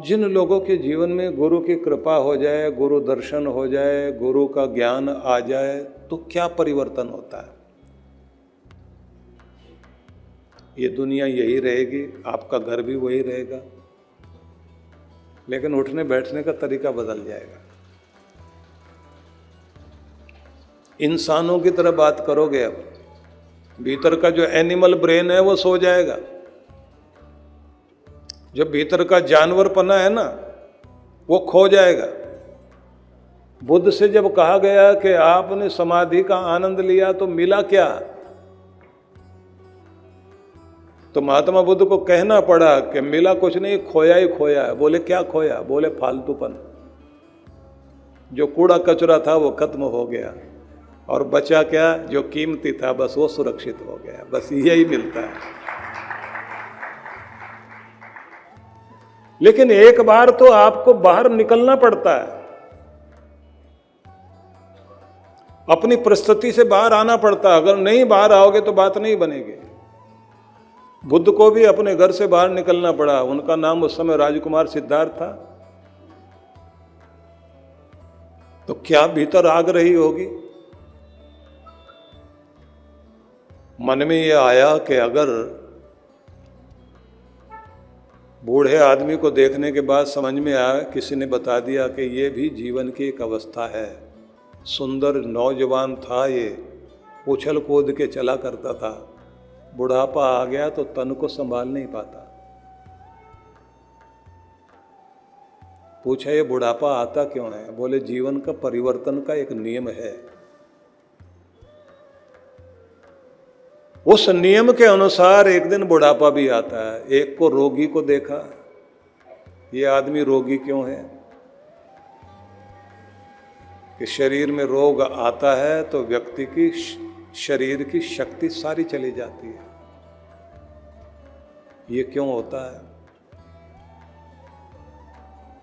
जिन लोगों के जीवन में गुरु की कृपा हो जाए, गुरु दर्शन हो जाए, गुरु का ज्ञान आ जाए, तो क्या परिवर्तन होता है। ये दुनिया यही रहेगी, आपका घर भी वही रहेगा, लेकिन उठने बैठने का तरीका बदल जाएगा। इंसानों की तरह बात करोगे, अब भीतर का जो एनिमल ब्रेन है वो सो जाएगा। जो भीतर का जानवरपना है ना, वो खो जाएगा। बुद्ध से जब कहा गया कि आपने समाधि का आनंद लिया तो मिला क्या, तो महात्मा बुद्ध को कहना पड़ा कि मिला कुछ नहीं, खोया ही खोया है। बोले क्या खोया, बोले फालतूपन। जो कूड़ा कचरा था वो खत्म हो गया, और बचा क्या, जो कीमती था बस वो सुरक्षित हो गया। बस यही मिलता है। लेकिन एक बार तो आपको बाहर निकलना पड़ता है, अपनी परिस्थिति से बाहर आना पड़ता है। अगर नहीं बाहर आओगे तो बात नहीं बनेगी। बुद्ध को भी अपने घर से बाहर निकलना पड़ा। उनका नाम उस समय राजकुमार सिद्धार्थ था। तो क्या भीतर आग रही होगी। मन में ये आया कि अगर बूढ़े आदमी को देखने के बाद समझ में आया, किसी ने बता दिया कि ये भी जीवन की एक अवस्था है। सुंदर नौजवान था, ये उछल कूद के चला करता था, बुढ़ापा आ गया तो तन को संभाल नहीं पाता। पूछा ये बुढ़ापा आता क्यों है, बोले जीवन का परिवर्तन का एक नियम है। उस नियम के अनुसार एक दिन बुढ़ापा भी आता है। एक को रोगी को देखा, ये आदमी रोगी क्यों है, कि शरीर में रोग आता है तो व्यक्ति की शरीर की शक्ति सारी चली जाती है। ये क्यों होता है,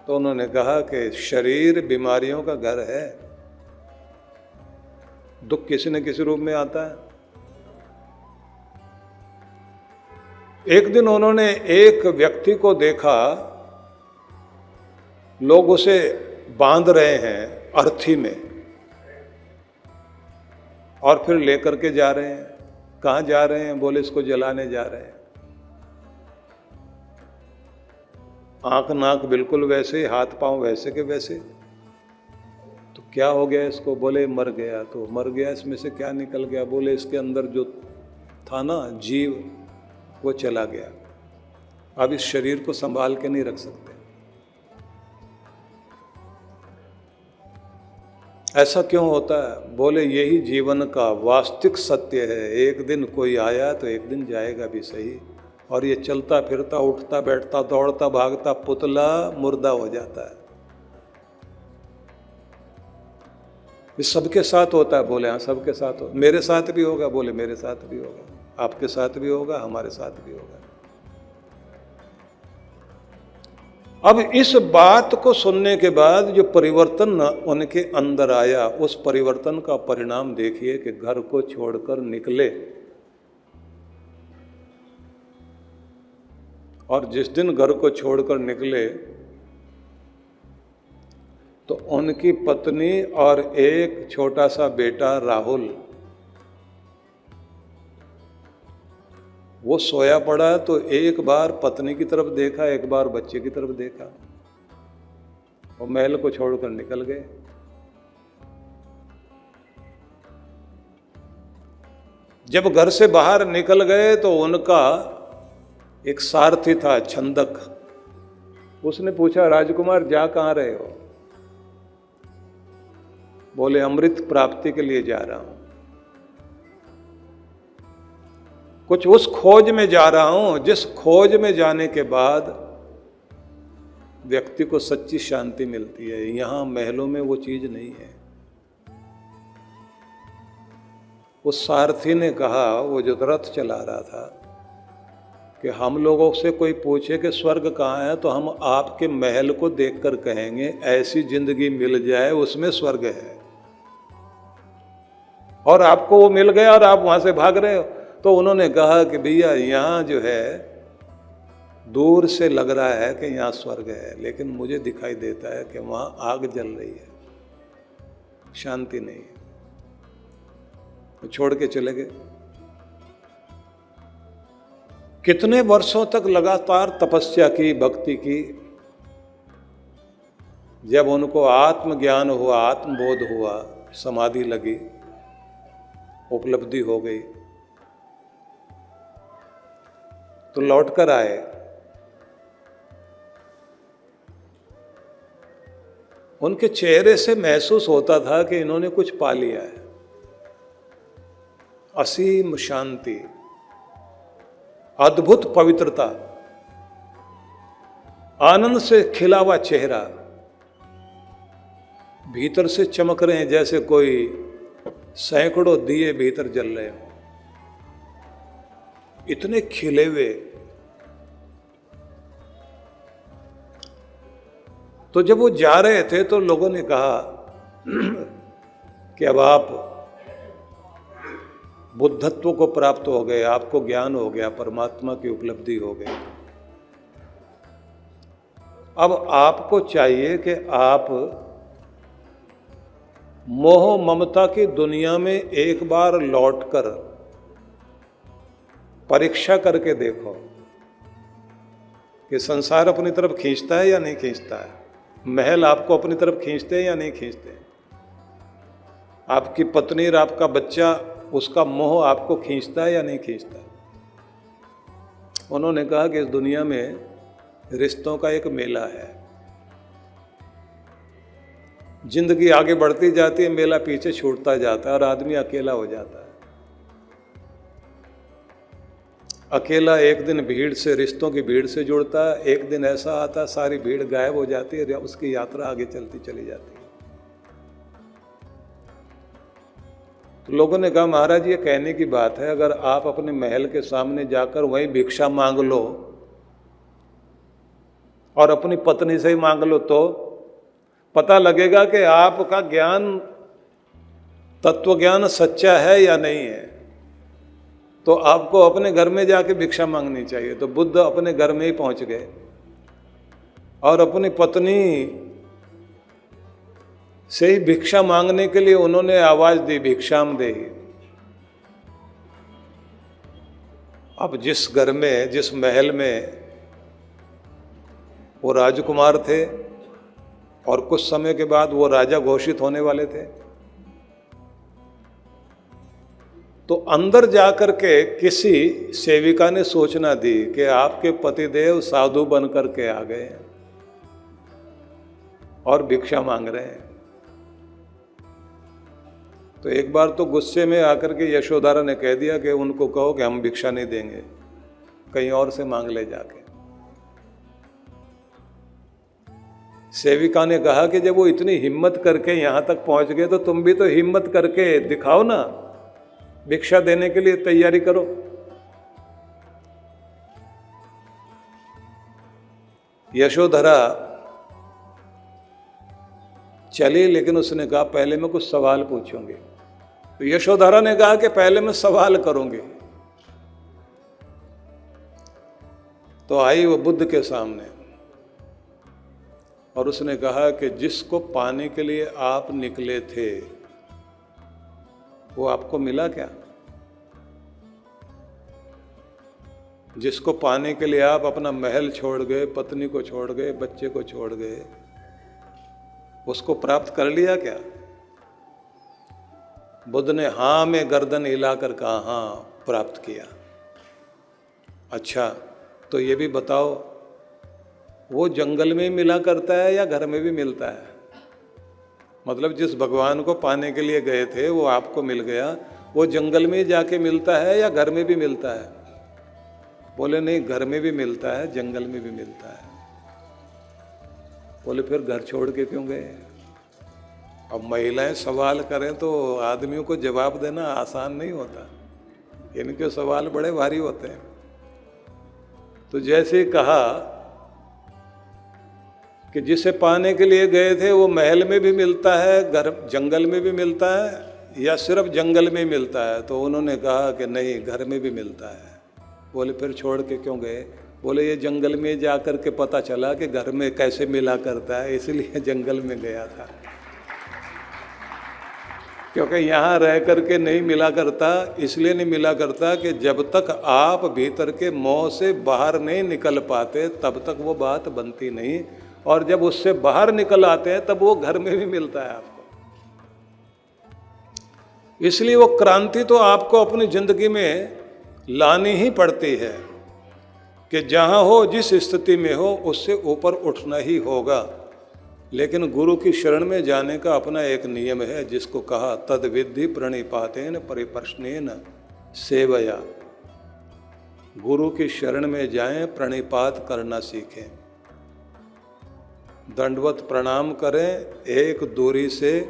तो उन्होंने कहा कि शरीर बीमारियों का घर है। दुख किसी न किसी रूप में आता है। एक दिन उन्होंने एक व्यक्ति को देखा, लोग उसे बांध रहे हैं अर्थी में और फिर लेकर के जा रहे हैं। कहाँ जा रहे हैं, बोले इसको जलाने जा रहे हैं। आंख नाक बिल्कुल वैसे, हाथ पांव वैसे के वैसे। तो क्या हो गया इसको, बोले मर गया। तो मर गया, इसमें से क्या निकल गया, बोले इसके अंदर जो था ना जीव, वो चला गया। अब इस शरीर को संभाल के नहीं रख सकते। ऐसा क्यों होता है, बोले यही जीवन का वास्तविक सत्य है। एक दिन कोई आया तो एक दिन जाएगा भी सही। और ये चलता फिरता उठता बैठता दौड़ता भागता पुतला मुर्दा हो जाता है। ये सबके साथ होता है। बोले हाँ सबके साथ हो, मेरे साथ भी होगा। बोले मेरे साथ भी होगा, आपके साथ भी होगा, हमारे साथ भी होगा। अब इस बात को सुनने के बाद जो परिवर्तन उनके अंदर आया, उस परिवर्तन का परिणाम देखिए कि घर को छोड़कर निकले। और जिस दिन घर को छोड़कर निकले तो उनकी पत्नी और एक छोटा सा बेटा राहुल, वो सोया पड़ा। तो एक बार पत्नी की तरफ देखा, एक बार बच्चे की तरफ देखा, और महल को छोड़कर निकल गए। जब घर से बाहर निकल गए तो उनका एक सारथी था, छंदक। उसने पूछा राजकुमार जा कहाँ रहे हो, बोले अमृत प्राप्ति के लिए जा रहा हूं, कुछ उस खोज में जा रहा हूं जिस खोज में जाने के बाद व्यक्ति को सच्ची शांति मिलती है। यहां महलों में वो चीज नहीं है। उस सारथी ने कहा, वो जो रथ चला रहा था, कि हम लोगों से कोई पूछे कि स्वर्ग कहाँ है तो हम आपके महल को देखकर कहेंगे ऐसी जिंदगी मिल जाए उसमें स्वर्ग है। और आपको वो मिल गया और आप वहां से भाग रहे हो। तो उन्होंने कहा कि भैया यहाँ जो है दूर से लग रहा है कि यहाँ स्वर्ग है, लेकिन मुझे दिखाई देता है कि वहाँ आग जल रही है, शांति नहीं है। तो छोड़ के चले गए। कितने वर्षों तक लगातार तपस्या की, भक्ति की। जब उनको आत्मज्ञान हुआ, आत्मबोध हुआ, समाधि लगी, उपलब्धि हो गई, तो लौट कर आए। उनके चेहरे से महसूस होता था कि इन्होंने कुछ पा लिया है। असीम शांति, अद्भुत पवित्रता, आनंद से खिला हुआ चेहरा, भीतर से चमक रहे हैं जैसे कोई सैकड़ों दिए भीतर जल रहे हो, इतने खिले हुए। तो जब वो जा रहे थे तो लोगों ने कहा कि अब आप बुद्धत्व को प्राप्त हो गए, आपको ज्ञान हो गया, परमात्मा की उपलब्धि हो गई। अब आपको चाहिए कि आप मोह ममता की दुनिया में एक बार लौटकर परीक्षा करके देखो कि संसार अपनी तरफ खींचता है या नहीं खींचता है, महल आपको अपनी तरफ खींचते हैं या नहीं खींचते, आपकी पत्नी और आपका बच्चा, उसका मोह आपको खींचता है या नहीं खींचता। उन्होंने कहा कि इस दुनिया में रिश्तों का एक मेला है, जिंदगी आगे बढ़ती जाती है, मेला पीछे छूटता जाता है और आदमी अकेला हो जाता है। अकेला एक दिन भीड़ से, रिश्तों की भीड़ से जुड़ता है, एक दिन ऐसा आता है सारी भीड़ गायब हो जाती है, उसकी यात्रा आगे चलती चली जाती है। तो लोगों ने कहा महाराज ये कहने की बात है, अगर आप अपने महल के सामने जाकर वहीं भिक्षा मांग लो और अपनी पत्नी से ही मांग लो तो पता लगेगा कि आपका ज्ञान, तत्व ज्ञान सच्चा है या नहीं है। तो आपको अपने घर में जाके भिक्षा मांगनी चाहिए। तो बुद्ध अपने घर में ही पहुंच गए और अपनी पत्नी से ही भिक्षा मांगने के लिए उन्होंने आवाज दी, भिक्षाम देहि। अब जिस घर में, जिस महल में वो राजकुमार थे और कुछ समय के बाद वो राजा घोषित होने वाले थे, तो अंदर जाकर के किसी सेविका ने सूचना दी कि आपके पतिदेव साधु बन करके आ गए हैं और भिक्षा मांग रहे हैं। तो एक बार तो गुस्से में आकर के यशोधरा ने कह दिया कि उनको कहो कि हम भिक्षा नहीं देंगे, कहीं और से मांग ले जाके। सेविका ने कहा कि जब वो इतनी हिम्मत करके यहां तक पहुंच गए तो तुम भी तो हिम्मत करके दिखाओ ना, भिक्षा देने के लिए तैयारी करो। यशोधरा चली, लेकिन उसने कहा पहले मैं कुछ सवाल पूछूंगी। तो यशोधरा ने कहा कि पहले मैं सवाल करूंगी। तो आई वो बुद्ध के सामने और उसने कहा कि जिसको पाने के लिए आप निकले थे वो आपको मिला क्या? जिसको पाने के लिए आप अपना महल छोड़ गए, पत्नी को छोड़ गए, बच्चे को छोड़ गए, उसको प्राप्त कर लिया क्या? बुद्ध ने हाँ में गर्दन हिलाकर कहा हाँ प्राप्त किया। अच्छा तो ये भी बताओ वो जंगल में मिला करता है या घर में भी मिलता है? मतलब जिस भगवान को पाने के लिए गए थे वो आपको मिल गया, वो जंगल में जाके मिलता है या घर में भी मिलता है? बोले नहीं, घर में भी मिलता है, जंगल में भी मिलता है। बोले फिर घर छोड़ के क्यों गए? अब महिलाएं सवाल करें तो आदमियों को जवाब देना आसान नहीं होता, इनके सवाल बड़े भारी होते हैं। तो जैसे कहा कि जिसे पाने के लिए गए थे वो महल में भी मिलता है, घर जंगल में भी मिलता है या सिर्फ जंगल में मिलता है? तो उन्होंने कहा कि नहीं, घर में भी मिलता है। बोले फिर छोड़ के क्यों गए? बोले ये जंगल में जा कर के पता चला कि घर में कैसे मिला करता है, इसलिए जंगल में गया था, क्योंकि यहाँ रह करके नहीं मिला करता। इसलिए नहीं मिला करता कि जब तक आप भीतर के मोह से बाहर नहीं निकल पाते तब तक वो बात बनती नहीं, और जब उससे बाहर निकल आते हैं तब वो घर में भी मिलता है आपको। इसलिए वो क्रांति तो आपको अपनी जिंदगी में लानी ही पड़ती है कि जहाँ हो, जिस स्थिति में हो, उससे ऊपर उठना ही होगा। लेकिन गुरु की शरण में जाने का अपना एक नियम है, जिसको कहा तद विद्धि प्रणिपातेन परिप्रश्नेन सेवया। गुरु की शरण में जाएं, प्रणिपात करना सीखें, दंडवत प्रणाम करें, एक दूरी से,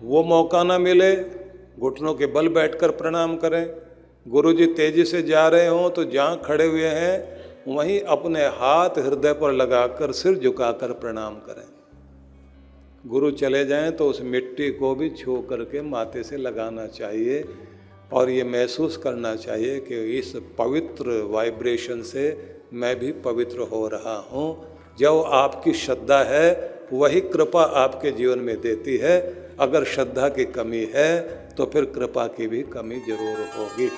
वो मौका ना मिले घुटनों के बल बैठकर प्रणाम करें। गुरु जी तेजी से जा रहे हों तो जहाँ खड़े हुए हैं वहीं अपने हाथ हृदय पर लगाकर सिर झुकाकर प्रणाम करें। गुरु चले जाएं तो उस मिट्टी को भी छू करके माथे से लगाना चाहिए और ये महसूस करना चाहिए कि इस पवित्र वाइब्रेशन से मैं भी पवित्र हो रहा हूँ। जो आपकी श्रद्धा है वही कृपा आपके जीवन में देती है। अगर श्रद्धा की कमी है तो फिर कृपा की भी कमी जरूर होगी।